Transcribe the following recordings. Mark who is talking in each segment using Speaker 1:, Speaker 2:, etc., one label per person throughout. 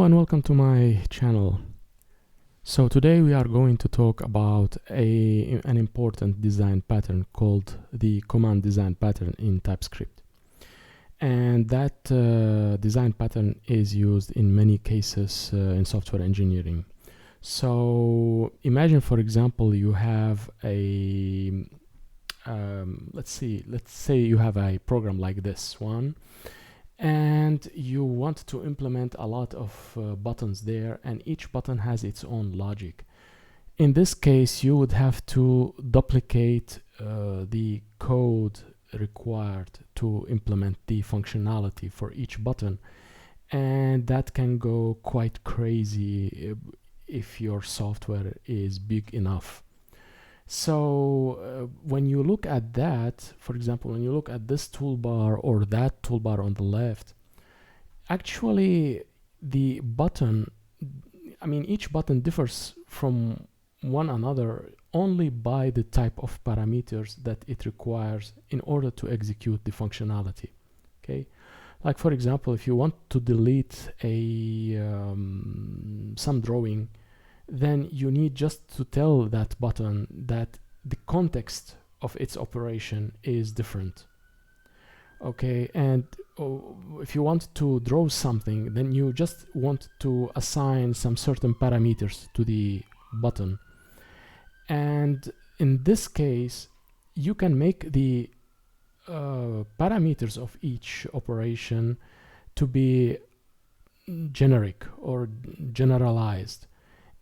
Speaker 1: and welcome to my channel. So today we are going to talk about an important design pattern called the command design pattern in TypeScript. And that design pattern is used in many cases in software engineering. So imagine, for example, you have a let's say you have a program like this one, and you want to implement a lot of buttons there, and each button has its own logic. In this case, you would have to duplicate the code required to implement the functionality for each button, and that can go quite crazy if your software is big enough. So when you look at that, for example, when you look at this toolbar or that toolbar on the left, actually the button, each button differs from one another only by the type of parameters that it requires in order to execute the functionality. Okay, like for example, if you want to delete some drawing, then you need just to tell that button that the context of its operation is different. Okay, and if you want to draw something, then you just want to assign some certain parameters to the button. And in this case, you can make the parameters of each operation to be generic or generalized.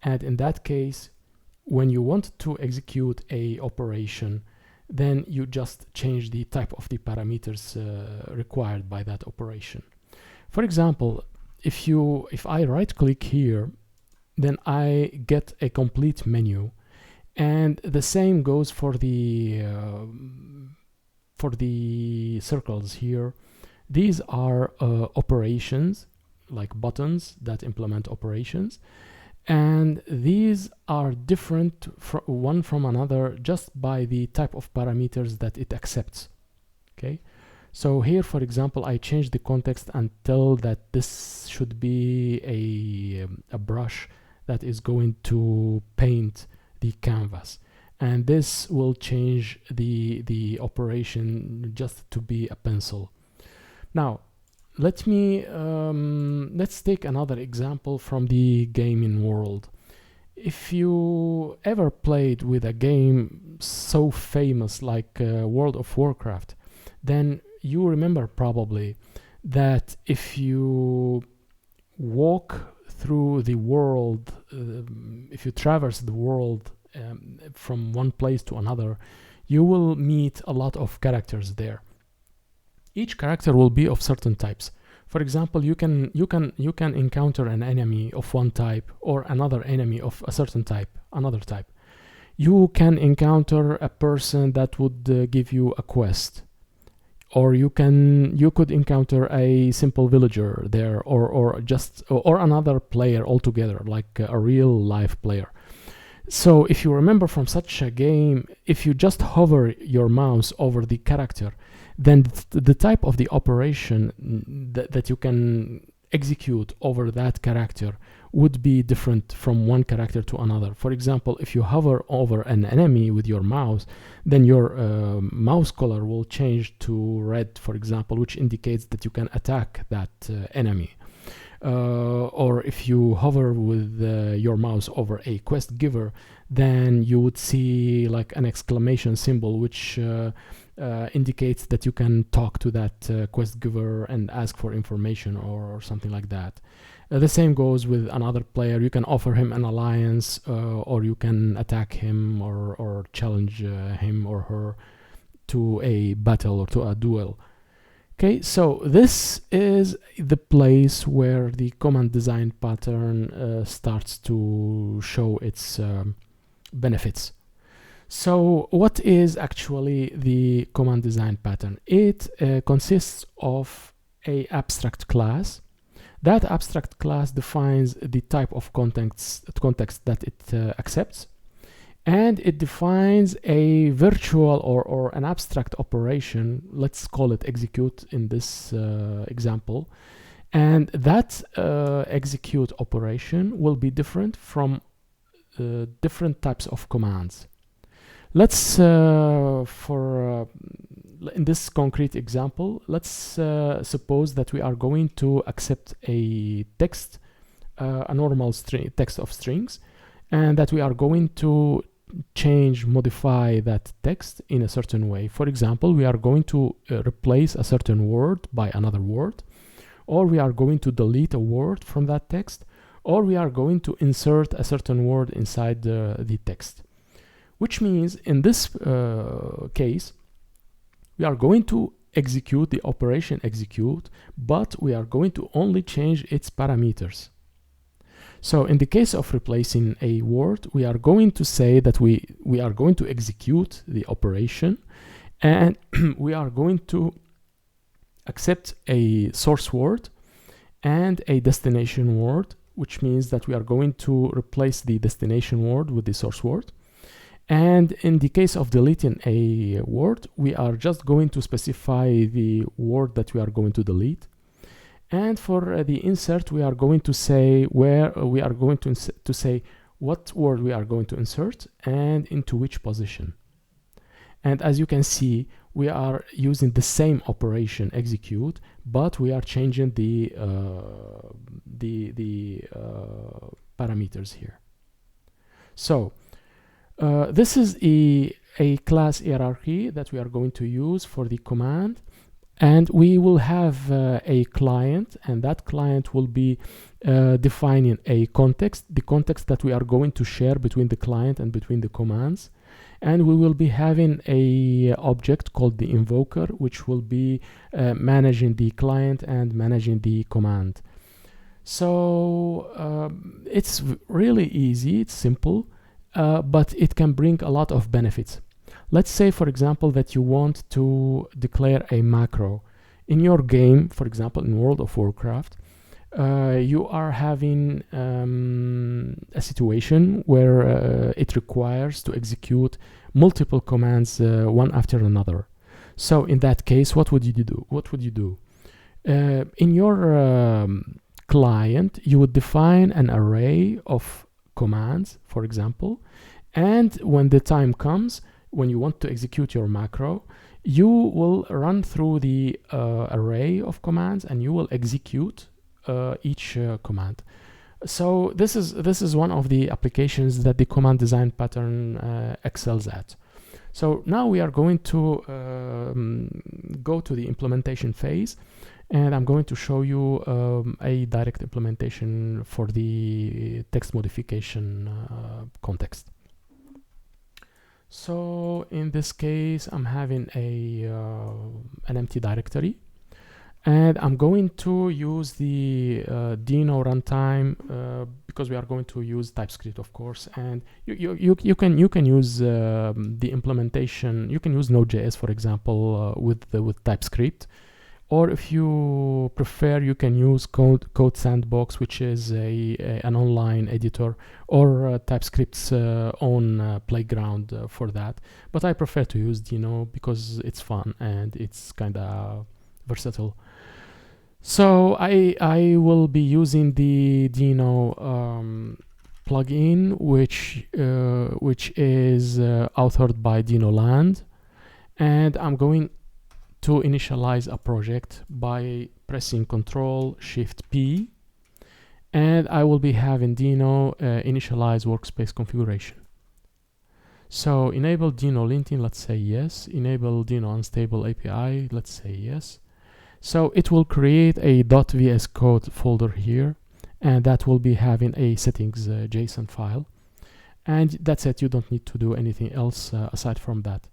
Speaker 1: And in that case, when you want to execute a operation, then you just change the type of the parameters required by that operation. For example, if I right click here, then I get a complete menu, and the same goes for the circles here. These are operations, like buttons that implement operations. And these are different one from another just by the type of parameters that it accepts. Okay, so here, for example, I change the context and tell that this should be a brush that is going to paint the canvas, and this will change the operation just to be a pencil. Now let's take another example from the gaming world. If you ever played with a game so famous like World of Warcraft, then you remember probably that if you walk through the world, if you traverse the world from one place to another, you will meet a lot of characters there. Each character will be of certain types. For example, you can encounter an enemy of one type, or another enemy of a certain type, another type. You can encounter a person that would give you a quest, or you could encounter a simple villager there, or another player altogether, like a real life player. So if you remember from such a game, if you just hover your mouse over the character, then the type of the operation that you can execute over that character would be different from one character to another. For example, if you hover over an enemy with your mouse, then your mouse color will change to red, for example, which indicates that you can attack that enemy. Or if you hover with your mouse over a quest giver, then you would see like an exclamation symbol, which indicates that you can talk to that quest giver and ask for information or something like that. The same goes with another player. You can offer him an alliance, or you can attack him or challenge him or her to a battle or to a duel. Okay, so this is the place where the command design pattern starts to show its benefits. So what is actually the command design pattern? It consists of an abstract class. That abstract class defines the type of context that it accepts, and it defines a virtual or an abstract operation. Let's call it execute in this example, And that execute operation will be different from different types of commands. Let's in this concrete example, let's suppose that we are going to accept a text, a normal text of strings, and that we are going to modify that text in a certain way. For example, we are going to replace a certain word by another word, or we are going to delete a word from that text, or we are going to insert a certain word inside the text. Which means in this case, we are going to execute the operation execute, but we are going to only change its parameters. So in the case of replacing a word, we are going to say that we are going to execute the operation, and we are going to accept a source word and a destination word, which means that we are going to replace the destination word with the source word. And in the case of deleting a word, we are just going to specify the word that we are going to delete. And for the insert, we are going to say where we are going to say what word we are going to insert and into which position. And as you can see, we are using the same operation execute, but we are changing the parameters here. So this is a class hierarchy that we are going to use for the command, and we will have a client, and that client will be defining a context, the context that we are going to share between the client and between the commands. And we will be having a object called the invoker, which will be managing the client and managing the command. So it's really easy, it's simple. But it can bring a lot of benefits. Let's say, for example, that you want to declare a macro. In your game, for example, in World of Warcraft, you are having a situation where it requires to execute multiple commands one after another. So in that case, what would you do? In your client, you would define an array of commands, for example, and when the time comes, when you want to execute your macro, you will run through the array of commands and you will execute each command. So this is one of the applications that the command design pattern excels at. So now we are going to go to the implementation phase, and I'm going to show you a direct implementation for the text modification context. So in this case, I'm having an empty directory, and I'm going to use the Dino runtime because we are going to use TypeScript, of course. And you can use the implementation. You can use Node.js, for example, with TypeScript. Or if you prefer, you can use Code Sandbox, which is an online editor, or TypeScript's own playground for that. But I prefer to use Dino because it's fun and it's kind of versatile. So I will be using the Dino plugin, which is authored by DinoLand, and I'm going to initialize a project by pressing Ctrl-Shift-P, and I will be having Dino initialize workspace configuration. So enable Dino linting, let's say yes. Enable Dino unstable API, let's say yes. So it will create a .vs code folder here, and that will be having a settings JSON file. And that's it, you don't need to do anything else aside from that.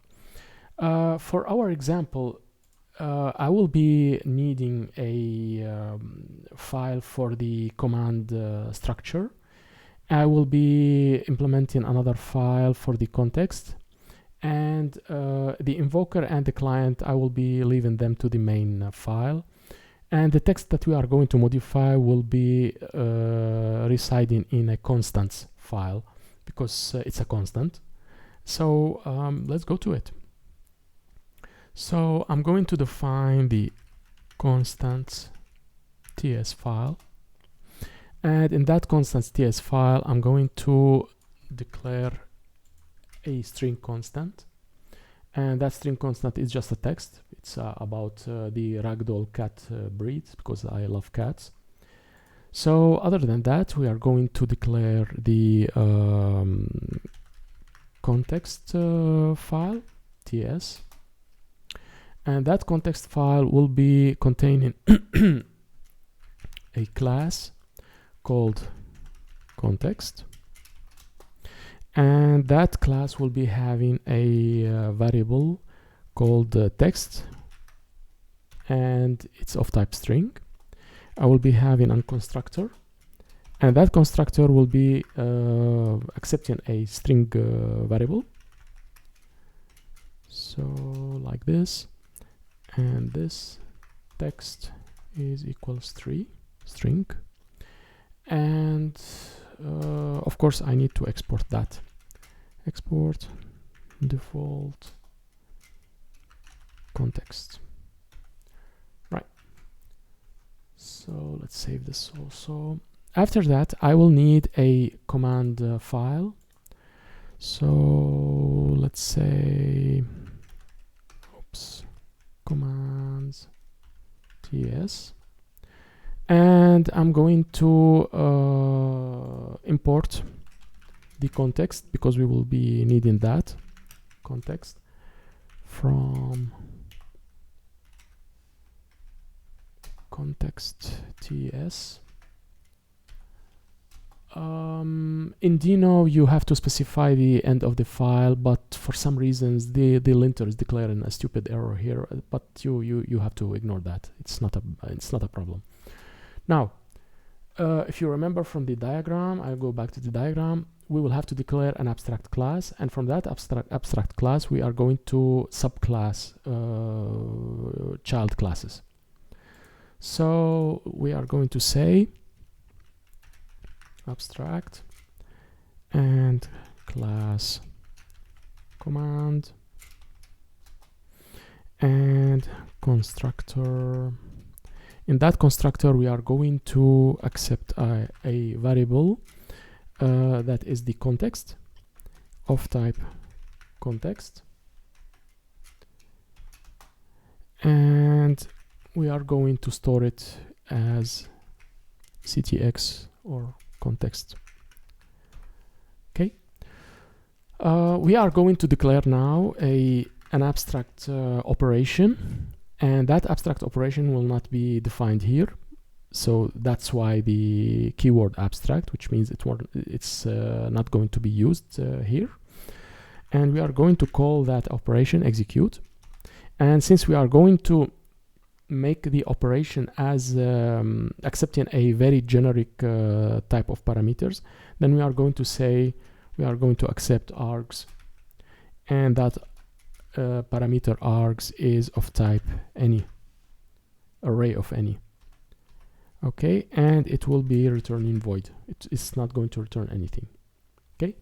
Speaker 1: For our example, I will be needing a file for the command structure. I will be implementing another file for the context, and the invoker and the client, I will be leaving them to the main file. And the text that we are going to modify will be residing in a constants file because it's a constant. So let's go to it. So I'm going to define the constants ts file, and in that constants ts file I'm going to declare a string constant, and that string constant is just a text. It's about the ragdoll cat breed, because I love cats. So other than that, we are going to declare the context file ts, and that context file will be containing a class called context, and that class will be having a variable called text, and it's of type string. I will be having a constructor, and that constructor will be accepting a string variable, so like this, and this text is equals string, and of course I need to export that. Export default context. Right, so let's save this also. After that I will need a command file, so let's say commands ts, and I'm going to import the context, because we will be needing that context from context ts. In Dino you have to specify the end of the file, but for some reasons the linter is declaring a stupid error here, but you have to ignore that. It's not a problem. Now if you remember from the diagram, I'll go back to the diagram. We will have to declare an abstract class, and from that abstract class we are going to subclass child classes. So we are going to say abstract and class command and constructor. In that constructor we are going to accept a variable that is the context of type context, and we are going to store it as ctx or context. Okay, we are going to declare now an abstract operation, and that abstract operation will not be defined here, so that's why the keyword abstract, which means it's not going to be used here, and we are going to call that operation execute. And since we are going to make the operation as accepting a very generic type of parameters, then we are going to say we are going to accept args, and that parameter args is of type any, array of any. Okay, and it will be returning void. It's not going to return anything. Okay,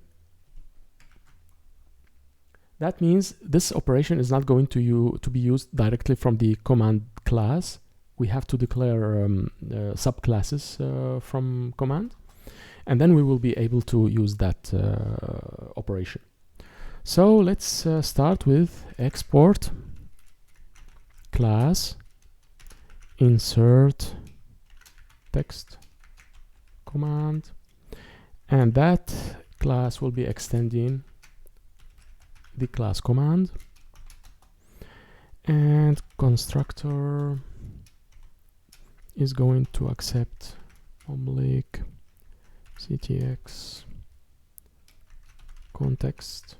Speaker 1: that means this operation is not going to be used directly from the command class. We have to declare subclasses from command, and then we will be able to use that operation. So let's start with export class insert text command, and that class will be extending the class command, and constructor is going to accept oblique ctx context,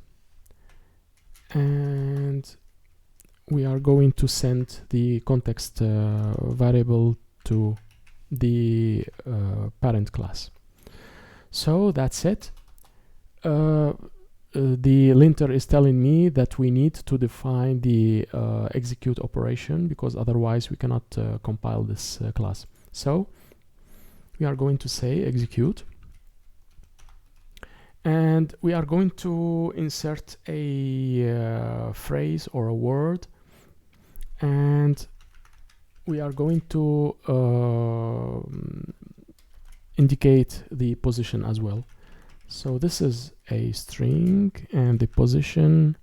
Speaker 1: and we are going to send the context variable to the parent class. So that's it. The linter is telling me that we need to define the execute operation, because otherwise we cannot compile this class. So we are going to say execute, and we are going to insert a phrase or a word, and we are going to indicate the position as well. So this is a string, and the position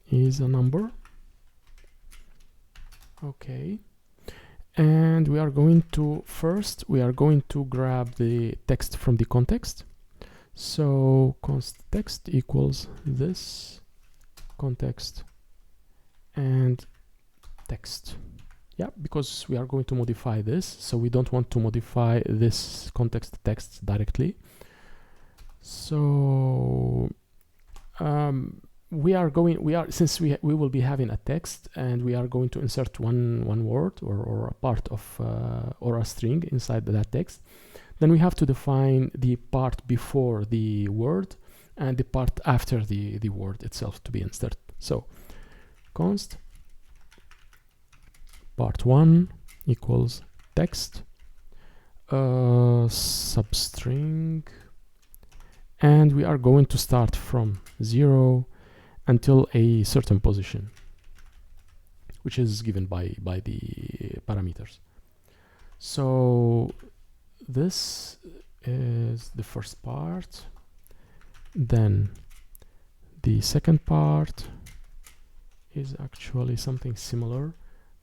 Speaker 1: is a number. Okay, and we are going to grab the text from the context. So const text equals this context and text. Yeah, because we are going to modify this, so we don't want to modify this context text directly. So since we will be having a text, and we are going to insert one word or a part of or a string inside that text, then we have to define the part before the word and the part after the word itself to be inserted. So const part1 equals text substring, and we are going to start from 0 until a certain position, which is given by the parameters. So this is the first part. Then the second part is actually something similar,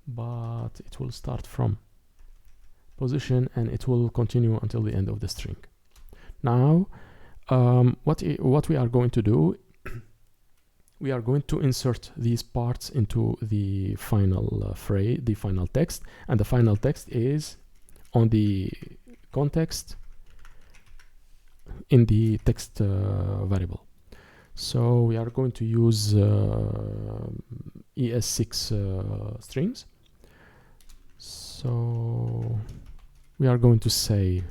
Speaker 1: but it will start from position and it will continue until the end of the string. Now what we are going to do, we are going to insert these parts into the final phrase, the final text, and the final text is on the context in the text variable. So we are going to use ES6 strings. So we are going to say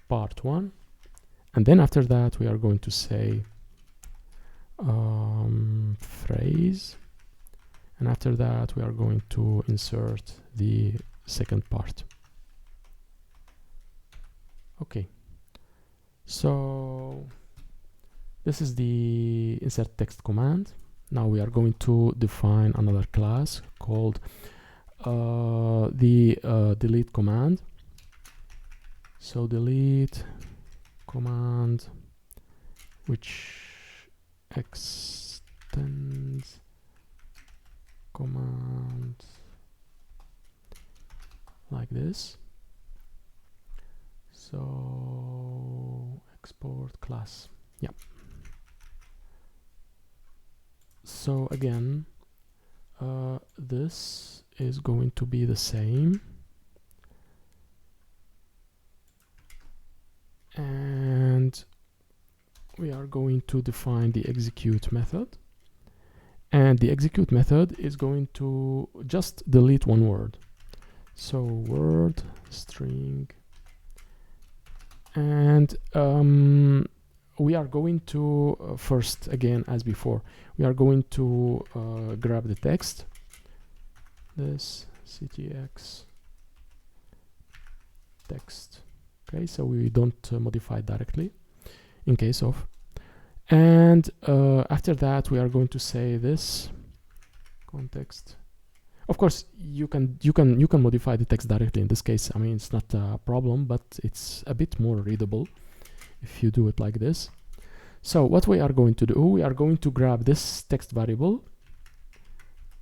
Speaker 1: part1, and then after that we are going to say phrase, and after that we are going to insert the second part. Okay, so this is the insert text command. Now we are going to define another class called the delete command. So delete command, which extends command like this. So export class. Yeah. So again, this is going to be the same, and we are going to define the execute method, and the execute method is going to just delete one word. So word string, and we are going to first, again as before, we are going to grab the text, this ctx text. Okay, so we don't modify it directly in case of, and after that we are going to say this context. Of course you can modify the text directly in this case. I mean, it's not a problem, but it's a bit more readable if you do it like this. So what we are going to do, we are going to grab this text variable,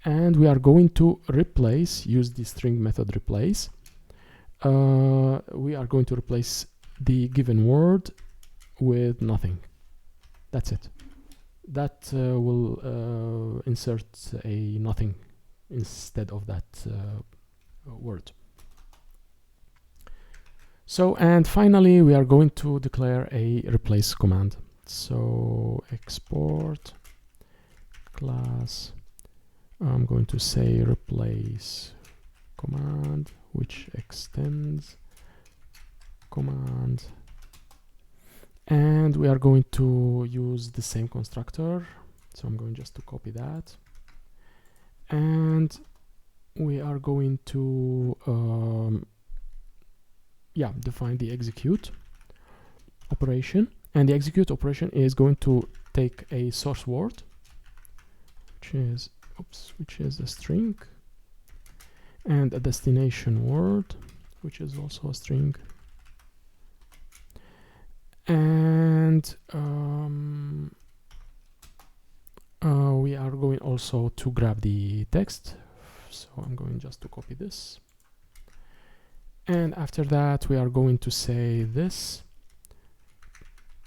Speaker 1: and we are going to replace, use the string method replace. We are going to replace the given word with nothing. That's it. That will insert a nothing instead of that word. So, and finally we are going to declare a replace command. So export class, I'm going to say replace command, which extends command, and we are going to use the same constructor. So I'm going just to copy that, and we are going to define the execute operation, and the execute operation is going to take a source word, which is which is a string, and a destination word, which is also a string. And we are going also to grab the text. So I'm going just to copy this. And after that, we are going to say this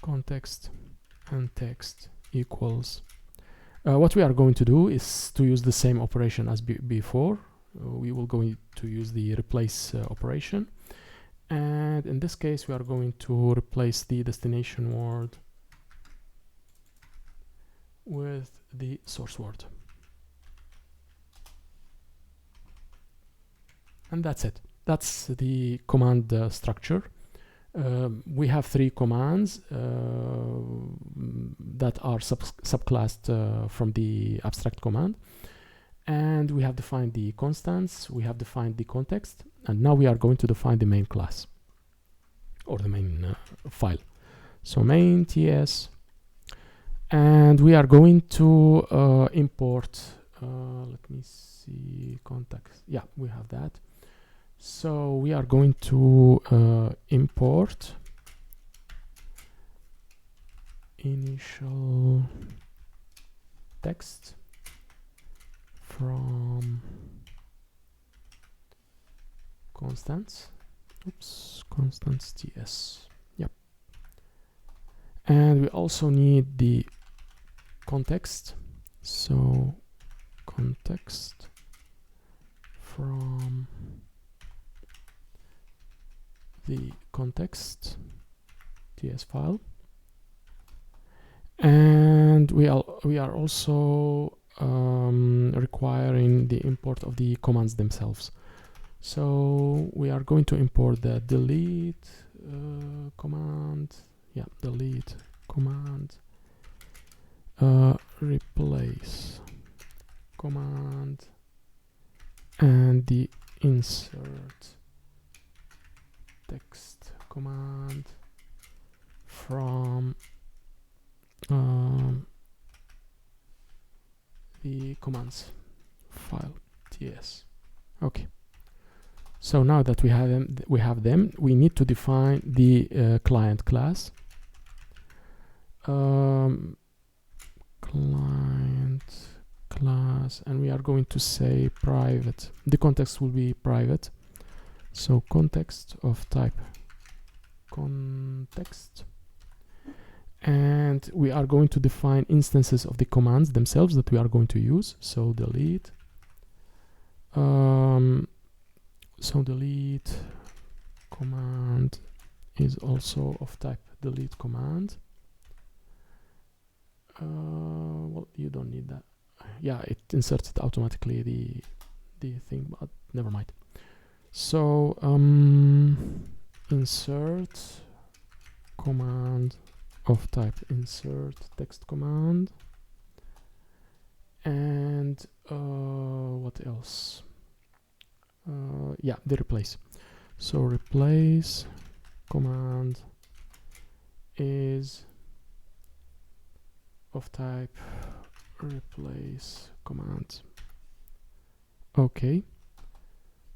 Speaker 1: context and text equals. What we are going to do is to use the same operation as before. We will going to use the replace operation. And in this case, we are going to replace the destination word with the source word. And that's it. That's the command structure. We have 3 commands that are subclassed from the abstract command. And we have defined the constants, we have defined the context, and now we are going to define the main class or the main file. So main ts, and we are going to import, let me see, context. Yeah, we have that. So we are going to import initial text from constants, constants ts. Yep. And we also need the context. So context from the context ts file. And we are also requiring the import of the commands themselves. So we are going to import the delete command, delete command, replace command, and the insert text command from the commands file ts. Okay. So now that we have them, we need to define the client class. Client class, and we are going to say private. The context will be private. So context of type context. And we are going to define instances of the commands themselves that we are going to use. So delete. Delete command is also of type delete command. Well, you don't need that. Yeah, it inserted automatically the thing, but never mind. So insert command of type insert text command, and what else? The replace. So replace command is of type replace command. Okay.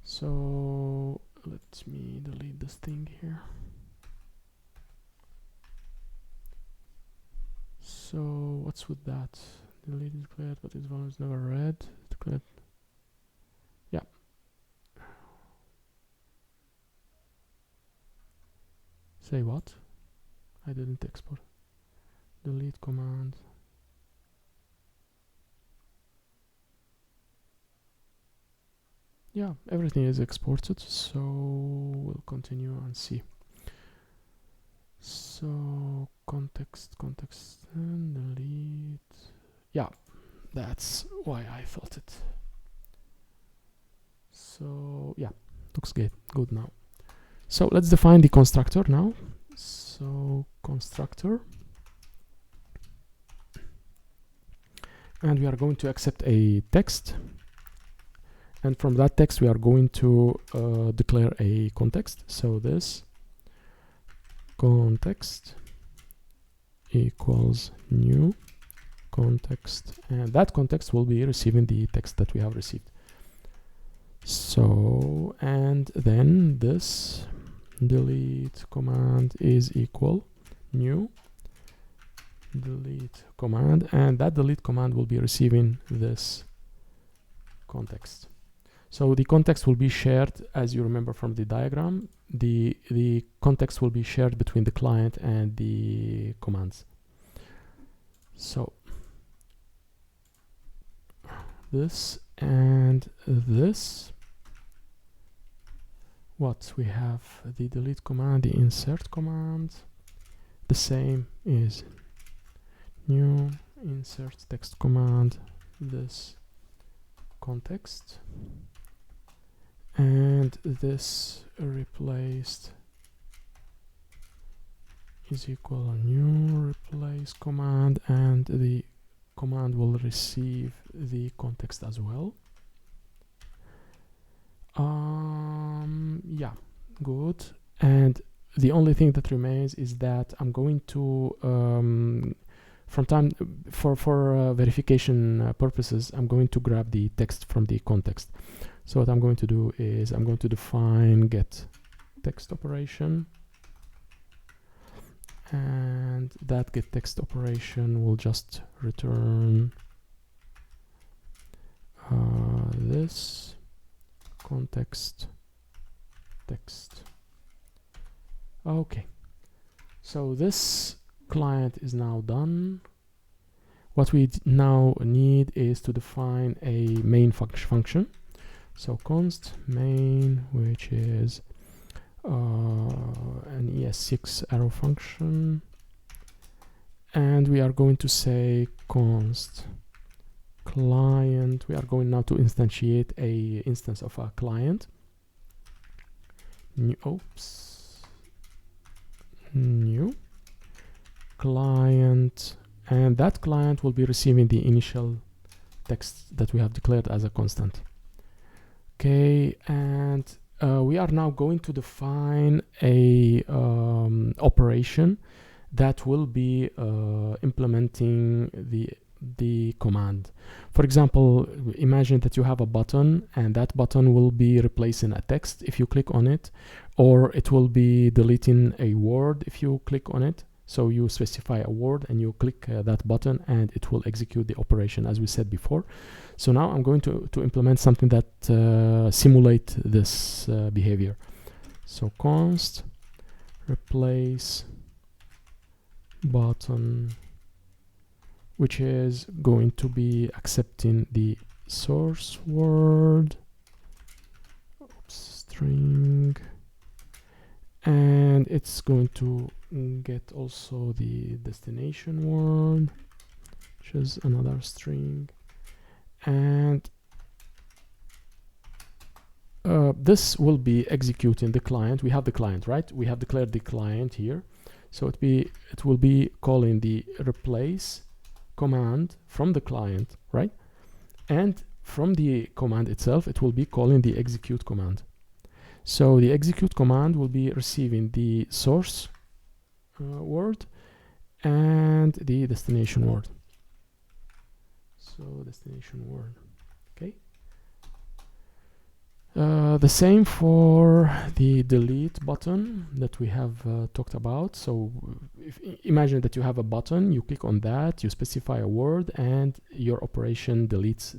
Speaker 1: So let me delete this thing here. So what's with that? Delete is declared, but its value is never read. Declared. Yeah. Say what? I didn't export. Delete command. Yeah, everything is exported, so we'll continue and see. So context, and delete. Yeah, that's why I thought it. So yeah, looks good now. So let's define the constructor now. So constructor, and we are going to accept a text, and from that text we are going to declare a context. So this context equals new context, and that context will be receiving the text that we have received. So, and then this delete command is equal new delete command, and that delete command will be receiving this context. So the context will be shared, as you remember from the diagram, the context will be shared between the client and the commands. So this and this, what we have, the delete command, the insert command, the same is new insert text command, this context, and this replaced is equal a new replace command, and the command will receive the context as well. Yeah, good. And the only thing that remains is that I'm going to from time for verification purposes, I'm going to grab the text from the context. So what I'm going to do is I'm going to define get text operation, and that get text operation will just return this context text. Okay, so this client is now done. What we now need is to define a main function. So const main, which is an ES6 arrow function, and we are going to say const client. We are going now to instantiate a instance of a client. New client, and that client will be receiving the initial text that we have declared as a constant. Okay, and we are now going to define a operation that will be implementing the command. For example, imagine that you have a button, and that button will be replacing a text if you click on it, or it will be deleting a word if you click on it. So you specify a word and you click that button, and it will execute the operation as we said before. So now I'm going to implement something that simulate this behavior. So const replace button, which is going to be accepting the source word, string, and it's going to get also the destination word, which is another string, and this will be executing the client. We have the client, right? We have declared the client here, so it will be calling the replace command from the client, right? And from the command itself, it will be calling the execute command. So the execute command will be receiving the source word and the destination word. So destination word, okay. The same for the delete button that we have talked about. So imagine that you have a button, you click on that, you specify a word, and your operation deletes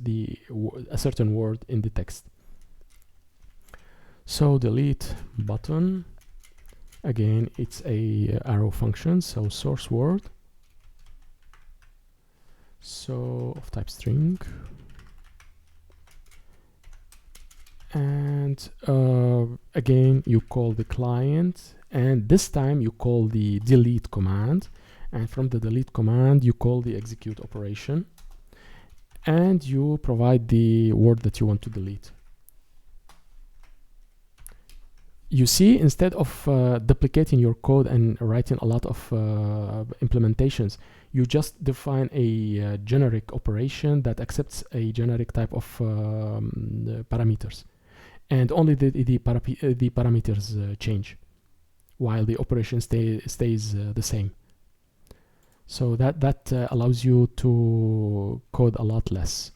Speaker 1: a certain word in the text. So delete button, again, it's a arrow function, so source word, so of type string, and again you call the client, and this time you call the delete command, and from the delete command you call the execute operation, and you provide the word that you want to delete. You see, instead of duplicating your code and writing a lot of implementations, you just define a generic operation that accepts a generic type of parameters, and only the parameters change while the operation stays the same. So that allows you to code a lot less.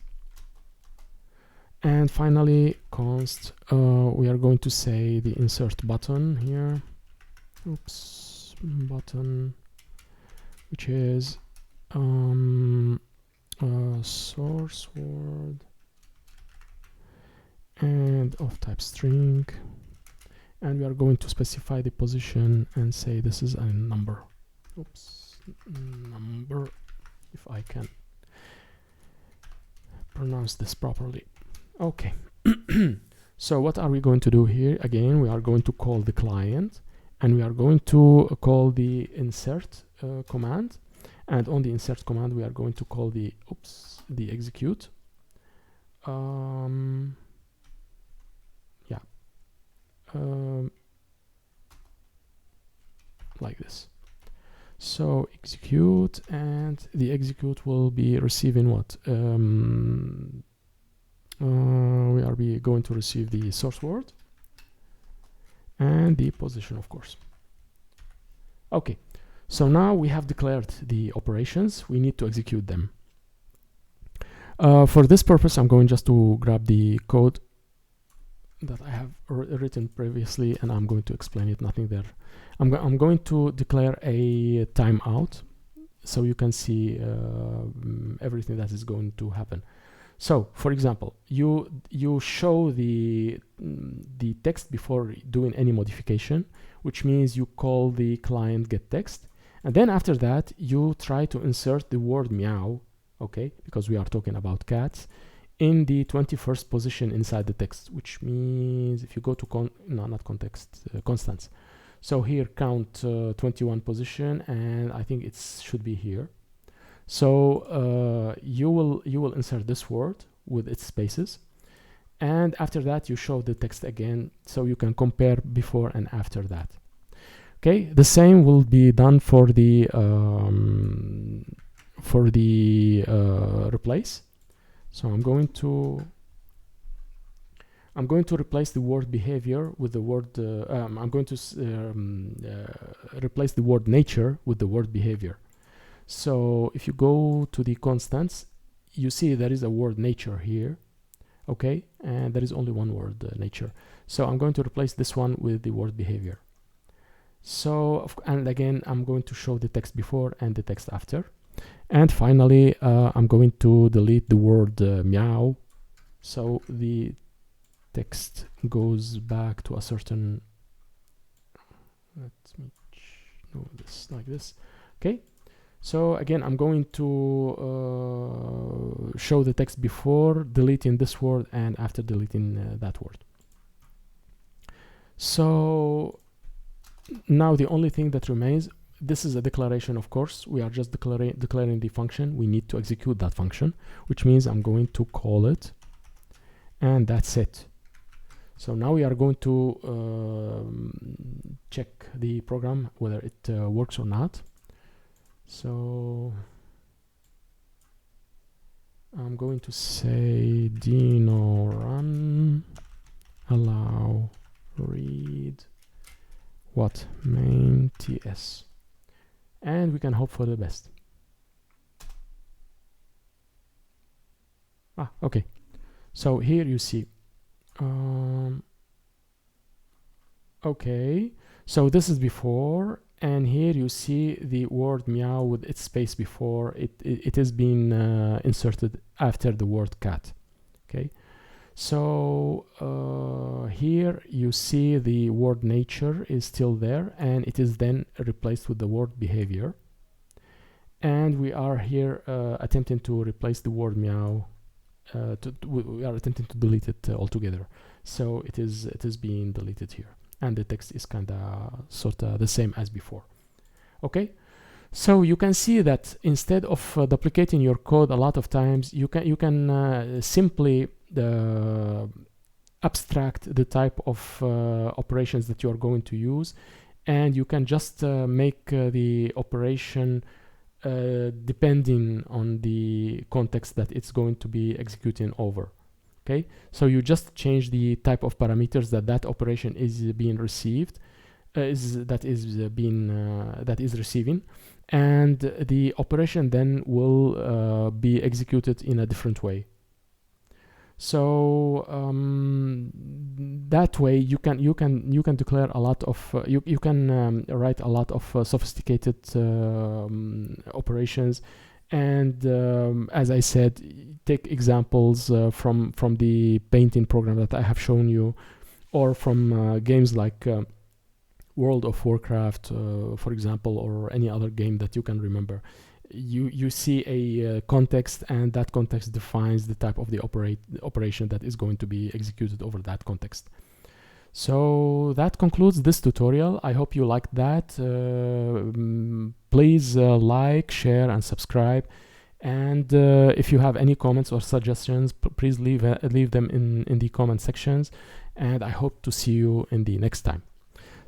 Speaker 1: And finally, const, we are going to say the insert button here. Oops, button, which is source word and of type string, and we are going to specify the position and say this is a number. Oops, number, if I can pronounce this properly. Okay. So what are we going to do here? Again, we are going to call the client, and we are going to call the insert command, and on the insert command we are going to call the execute. Like this. So execute, and the execute will be receiving what? We are going to receive the source word and the position, of course. Okay, so now we have declared the operations. We need to execute them. For this purpose, I'm going just to grab the code that I have written previously, and I'm going to explain it. Nothing there. I'm going to declare a timeout, so you can see everything that is going to happen. So, for example, you show the text before doing any modification, which means you call the client getText, and then after that you try to insert the word meow, okay, because we are talking about cats, in the 21st position inside the text, which means if you go to constants. So here count 21 position, and I think it should be here. So you will insert this word with its spaces, and after that you show the text again, so you can compare before and after that. Okay, the same will be done for the replace. So I'm going to replace the word behavior with the word I'm going to replace the word nature with the word behavior. So if you go to the constants, you see there is a word nature here, okay, and there is only one word nature. So I'm going to replace this one with the word behavior. So, and again, I'm going to show the text before and the text after. And finally, I'm going to delete the word meow, so the text goes back to a certain, let me do this like this, okay. So again, I'm going to show the text before deleting this word and after deleting that word. So now the only thing that remains, this is a declaration, of course. We are just declaring the function. We need to execute that function, which means I'm going to call it, and that's it. So now we are going to check the program, whether it works or not. So I'm going to say dino run allow read what main ts, and we can hope for the best. Okay, so here you see okay, so this is before, and here you see the word meow with its space before it has been inserted after the word cat. Okay, so here you see the word nature is still there, and it is then replaced with the word behavior, and we are here attempting to replace the word meow. We are attempting to delete it altogether, so it is being deleted here, and the text is kind of sort of the same as before. Okay, so you can see that instead of duplicating your code a lot of times, you can simply abstract the type of operations that you are going to use, and you can just make the operation depending on the context that it's going to be executing over. Okay, so you just change the type of parameters that operation is being received, that is receiving, and the operation then will be executed in a different way. So that way you can declare a lot of you can write a lot of sophisticated operations. And as I said, take examples from the painting program that I have shown you, or from games like World of Warcraft, for example, or any other game that you can remember. You see a context, and that context defines the type of the operation that is going to be executed over that context. So that concludes this tutorial. I hope you liked that. Please like, share, and subscribe. And if you have any comments or suggestions, please leave them in the comment sections. And I hope to see you in the next time.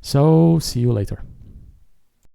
Speaker 1: So see you later.